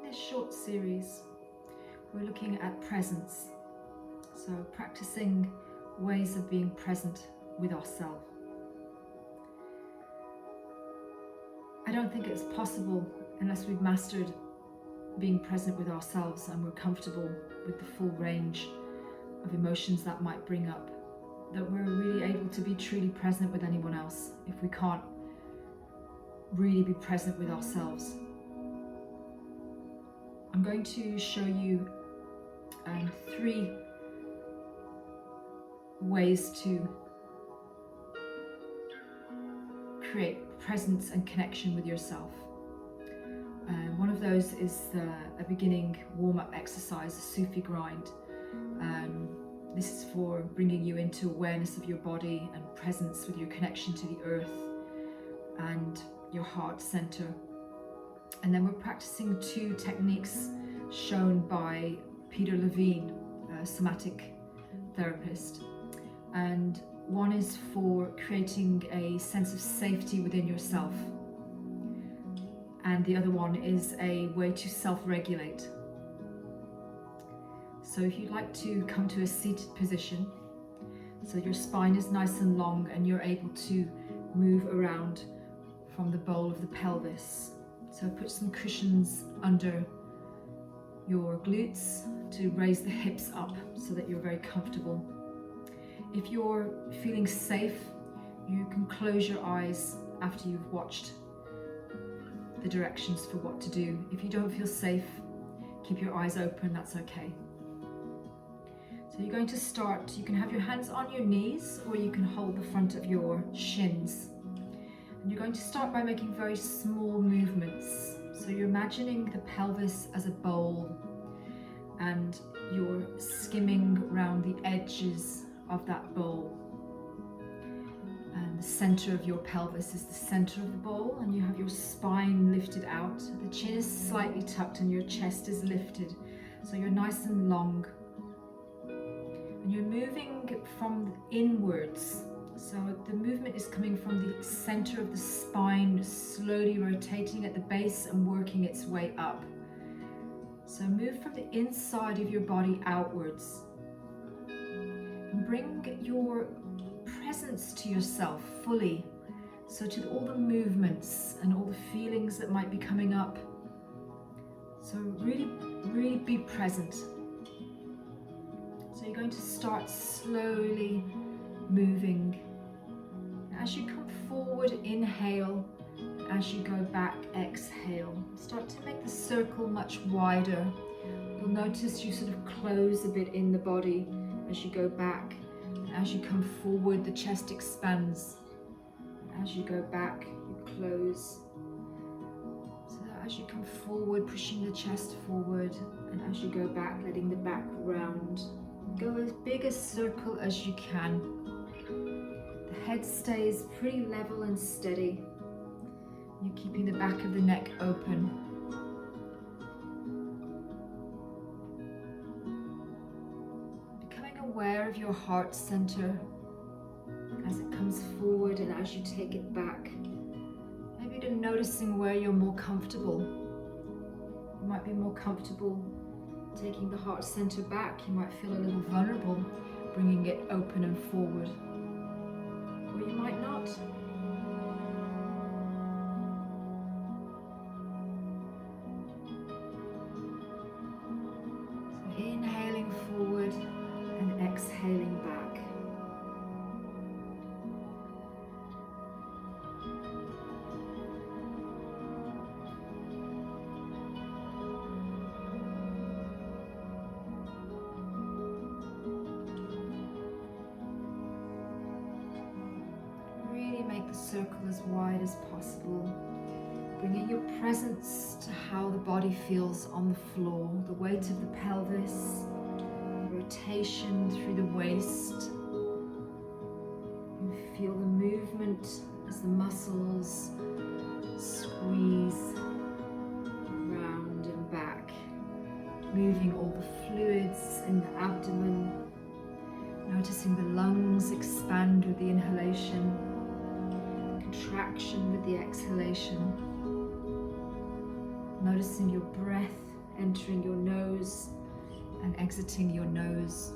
this short series, we're looking at presence. So practicing ways of being present with ourselves. I don't think it's possible unless we've mastered being present with ourselves and we're comfortable with the full range of emotions that might bring up, that we're really able to be truly present with anyone else if we can't really be present with ourselves. I'm going to show you 3 ways to create presence and connection with yourself. One of those is a beginning warm-up exercise, a Sufi Grind. This is for bringing you into awareness of your body and presence with your connection to the earth and your heart center. And then we're practicing 2 techniques shown by Peter Levine, a somatic therapist. And one is for creating a sense of safety within yourself. And the other one is a way to self-regulate. So if you'd like to come to a seated position, so your spine is nice and long and you're able to move around from the bowl of the pelvis. So put some cushions under your glutes to raise the hips up so that you're very comfortable. If you're feeling safe, you can close your eyes after you've watched the directions for what to do. If you don't feel safe, keep your eyes open, that's okay. So you're going to start, you can have your hands on your knees or you can hold the front of your shins. And you're going to start by making very small movements. So you're imagining the pelvis as a bowl and you're skimming around the edges of that bowl. And the center of your pelvis is the center of the bowl and you have your spine lifted out. The chin is slightly tucked and your chest is lifted. So you're nice and long. And you're moving from inwards. So the movement is coming from the center of the spine, slowly rotating at the base and working its way up. So move from the inside of your body outwards. And bring your presence to yourself fully. So to all the movements and all the feelings that might be coming up. So really be present. So you're going to start slowly moving. As you come forward, inhale. As you go back, exhale. Start to make the circle much wider. You'll notice you sort of close a bit in the body as you go back. And as you come forward, the chest expands. As you go back, you close. So that as you come forward, pushing the chest forward, and as you go back, letting the back round. Go as big a circle as you can. The head stays pretty level and steady. You're keeping the back of the neck open. Becoming aware of your heart center as it comes forward and as you take it back. Maybe even noticing where you're more comfortable. You might be more comfortable taking the heart center back. You might feel a little vulnerable bringing it open and forward. Or you might not. So inhaling forward and exhaling back. Make the circle as wide as possible, bringing your presence to how the body feels on the floor, the weight of the pelvis, the rotation through the waist. You feel the movement as the muscles squeeze round and back, moving all the fluids in the abdomen, noticing the lungs expand with the inhalation, contraction with the exhalation, noticing your breath entering your nose and exiting your nose.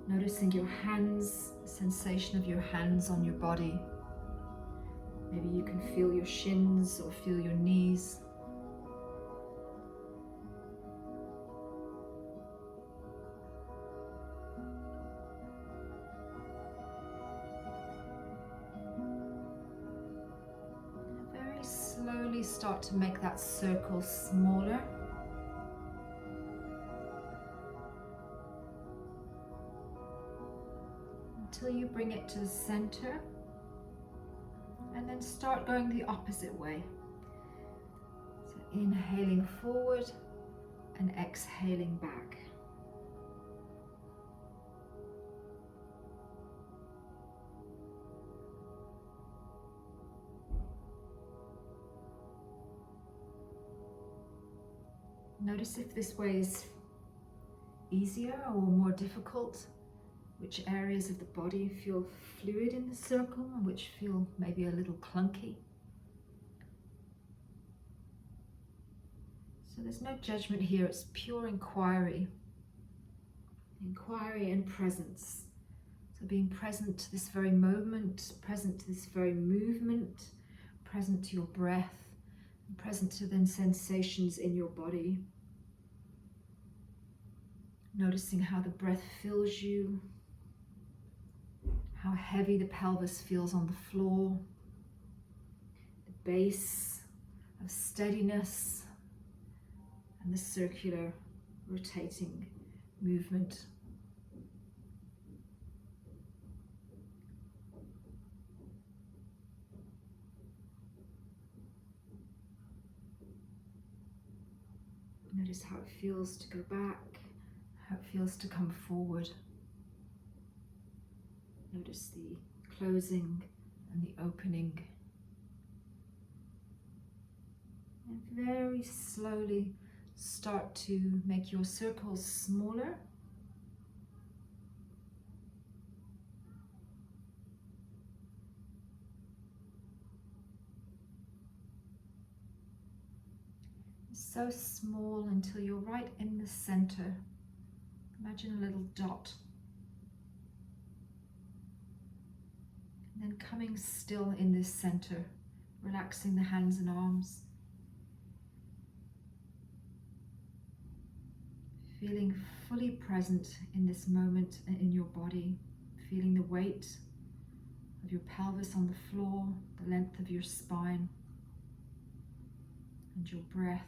Noticing your hands, the sensation of your hands on your body. Maybe you can feel your shins or feel your knees. Very slowly start to make that circle smaller. Until you bring it to the center, and then start going the opposite way. So inhaling forward and exhaling back. Notice if this way is easier or more difficult. Which areas of the body feel fluid in the circle and which feel maybe a little clunky. So there's no judgment here, it's pure inquiry. Inquiry and presence. So being present to this very moment, present to this very movement, present to your breath, and present to the sensations in your body. Noticing how the breath fills you, how heavy the pelvis feels on the floor, the base of steadiness, and the circular rotating movement. Notice how it feels to go back, how it feels to come forward. Notice the closing and the opening. And very slowly start to make your circles smaller. So small until you're right in the center. Imagine a little dot. And then coming still in this center, relaxing the hands and arms. Feeling fully present in this moment and in your body. Feeling the weight of your pelvis on the floor, the length of your spine, and your breath.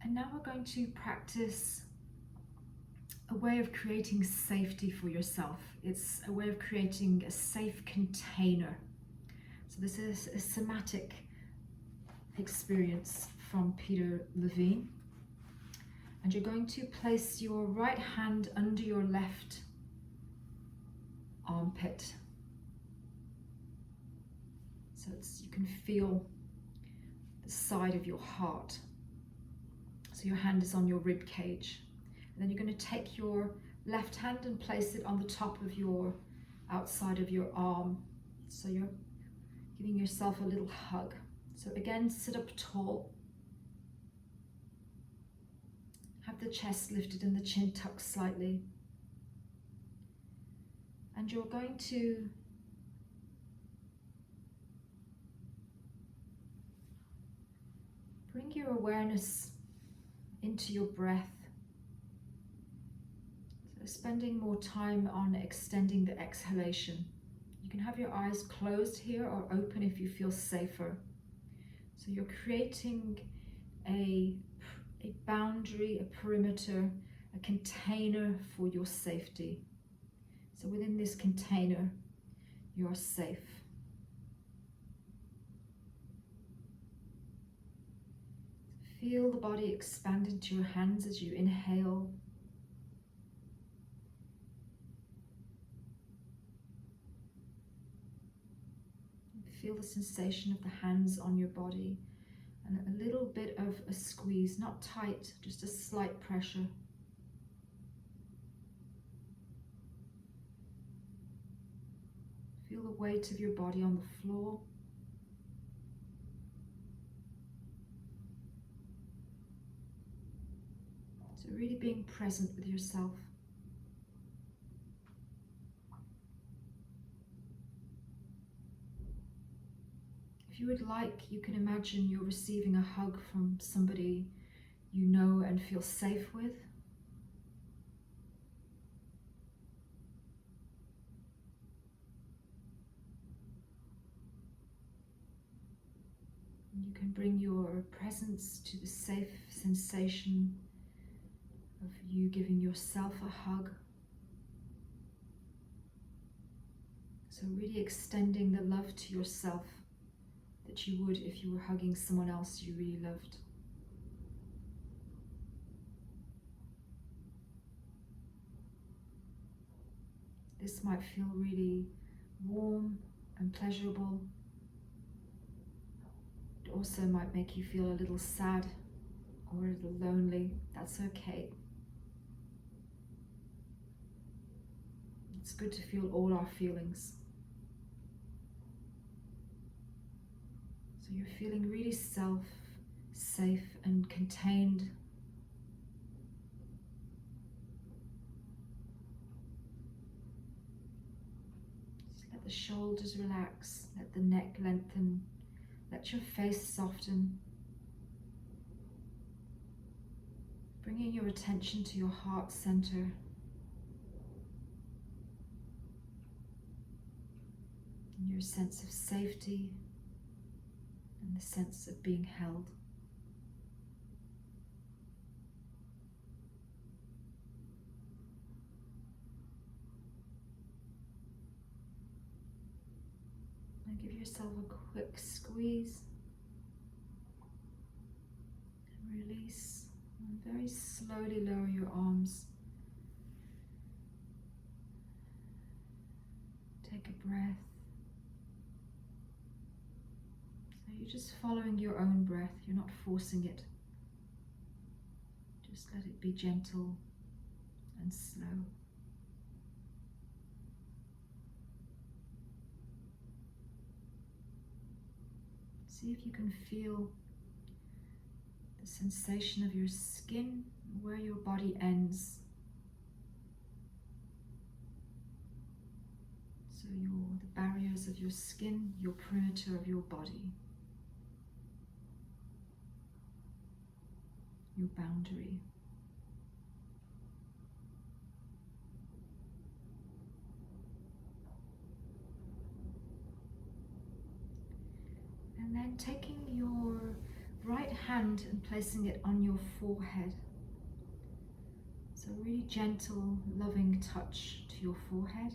And now we're going to practice a way of creating safety for yourself. It's a way of creating a safe container. So this is a somatic experience from Peter Levine. And you're going to place your right hand under your left armpit. So you can feel the side of your heart. So your hand is on your rib cage. And then you're going to take your left hand and place it on the top of your outside of your arm. So you're giving yourself a little hug. So again, sit up tall. Have the chest lifted and the chin tucked slightly. And you're going to bring your awareness into your breath. So spending more time on extending the exhalation. You can have your eyes closed here or open if you feel safer. So you're creating a boundary, a perimeter, a container for your safety. So within this container, you're safe. Feel the body expand into your hands as you inhale. Feel the sensation of the hands on your body and a little bit of a squeeze, not tight, just a slight pressure. Feel the weight of your body on the floor. So really being present with yourself. If you would like, you can imagine you're receiving a hug from somebody you know and feel safe with. And you can bring your presence to the safe sensation of you giving yourself a hug. So really extending the love to yourself that you would if you were hugging someone else you really loved. This might feel really warm and pleasurable. It also might make you feel a little sad or a little lonely. That's okay. It's good to feel all our feelings. So you're feeling really safe and contained. Just let the shoulders relax, let the neck lengthen, let your face soften. Bringing your attention to your heart center. And your sense of safety and the sense of being held. Now give yourself a quick squeeze and release, and very slowly lower your arms. Take a breath. So you're just following your own breath, you're not forcing it. Just let it be gentle and slow. See if you can feel the sensation of your skin, where your body ends. So the barriers of your skin, your perimeter of your body, your boundary. And then taking your right hand and placing it on your forehead. So really gentle, loving touch to your forehead.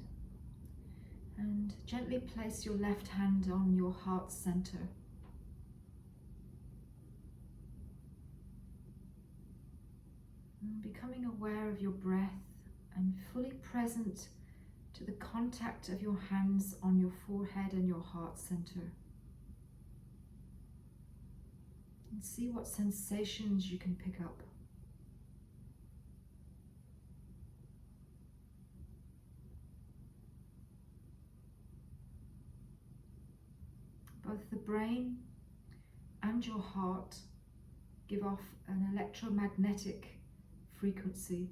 And gently place your left hand on your heart center. And becoming aware of your breath and fully present to the contact of your hands on your forehead and your heart center. And see what sensations you can pick up. Both the brain and your heart give off an electromagnetic frequency,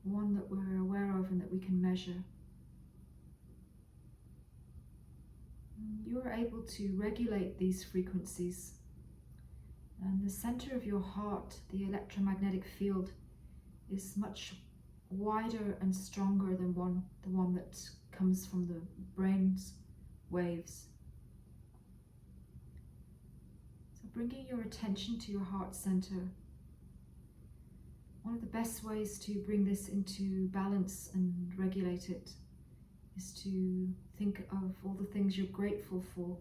one that we're aware of and that we can measure. You're able to regulate these frequencies, and the center of your heart, the electromagnetic field, is much wider and stronger than the one that comes from the brain's waves. So bringing your attention to your heart center, one of the best ways to bring this into balance and regulate it is to think of all the things you're grateful for.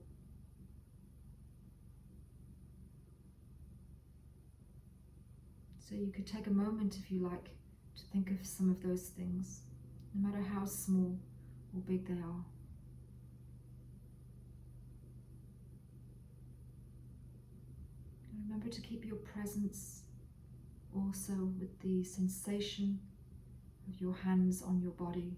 So you could take a moment, if you like, to think of some of those things, no matter how small or big they are. And remember to keep your presence also with the sensation of your hands on your body.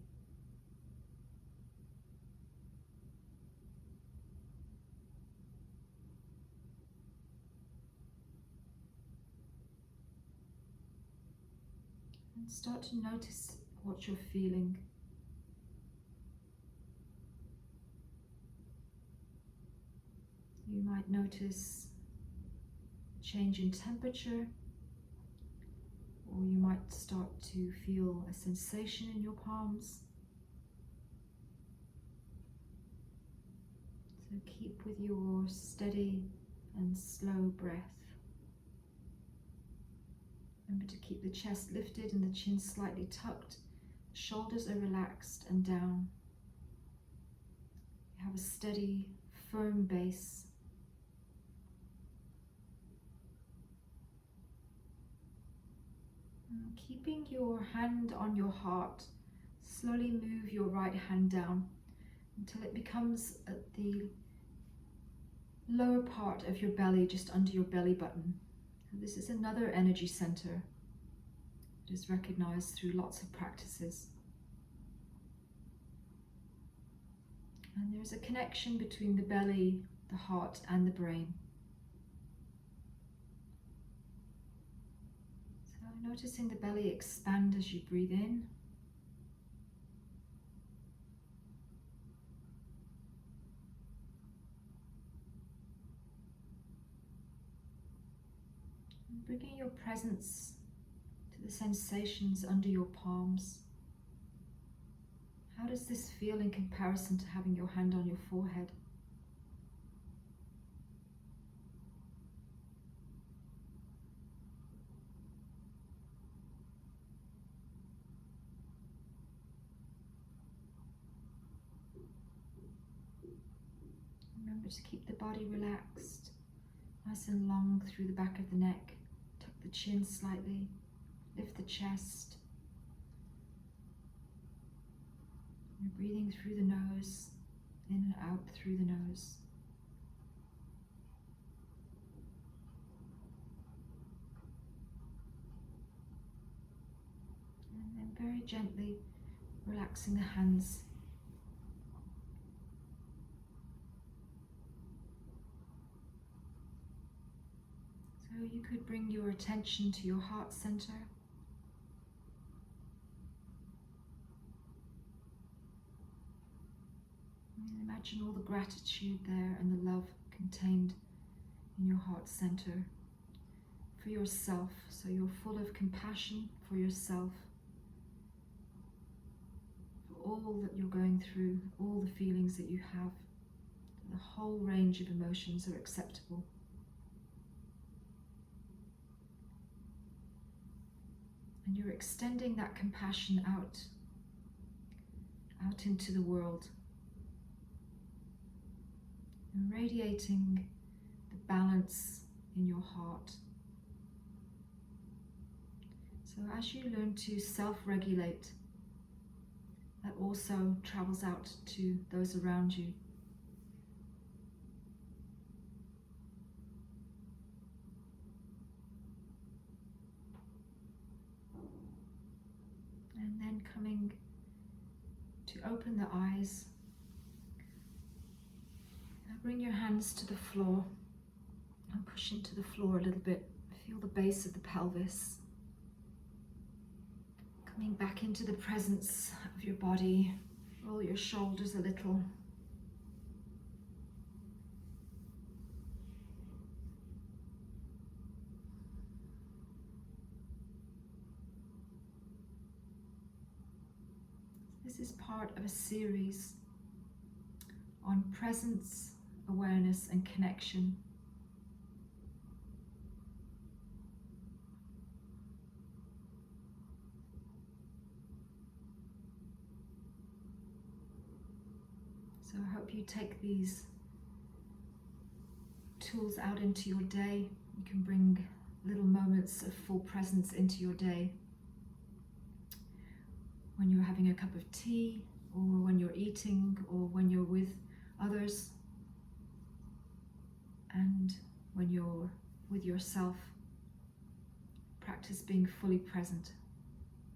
And start to notice what you're feeling. You might notice a change in temperature, or you might start to feel a sensation in your palms. So keep with your steady and slow breath. Remember to keep the chest lifted and the chin slightly tucked. The shoulders are relaxed and down. You have a steady, firm base. And keeping your hand on your heart, slowly move your right hand down until it becomes at the lower part of your belly, just under your belly button. This is another energy center. It is recognized through lots of practices. And there's a connection between the belly, the heart, and the brain. So noticing the belly expand as you breathe in. And bringing your presence to the sensations under your palms. How does this feel in comparison to having your hand on your forehead? Remember to keep the body relaxed, nice and long through the back of the neck. Tuck the chin slightly, lift the chest. You're breathing through the nose, in and out through the nose. And then very gently relaxing the hands. So you could bring your attention to your heart center. And imagine all the gratitude there and the love contained in your heart center for yourself. So you're full of compassion for yourself, for all that you're going through, all the feelings that you have. The whole range of emotions are acceptable. And you're extending that compassion out into the world, and radiating the balance in your heart. So as you learn to self-regulate, that also travels out to those around you. And then coming to open the eyes. Now bring your hands to the floor and push into the floor a little bit. Feel the base of the pelvis. Coming back into the presence of your body. Roll your shoulders a little. This is part of a series on presence, awareness, and connection. So I hope you take these tools out into your day. You can bring little moments of full presence into your day. When you're having a cup of tea, or when you're eating, or when you're with others, and when you're with yourself. Practice being fully present.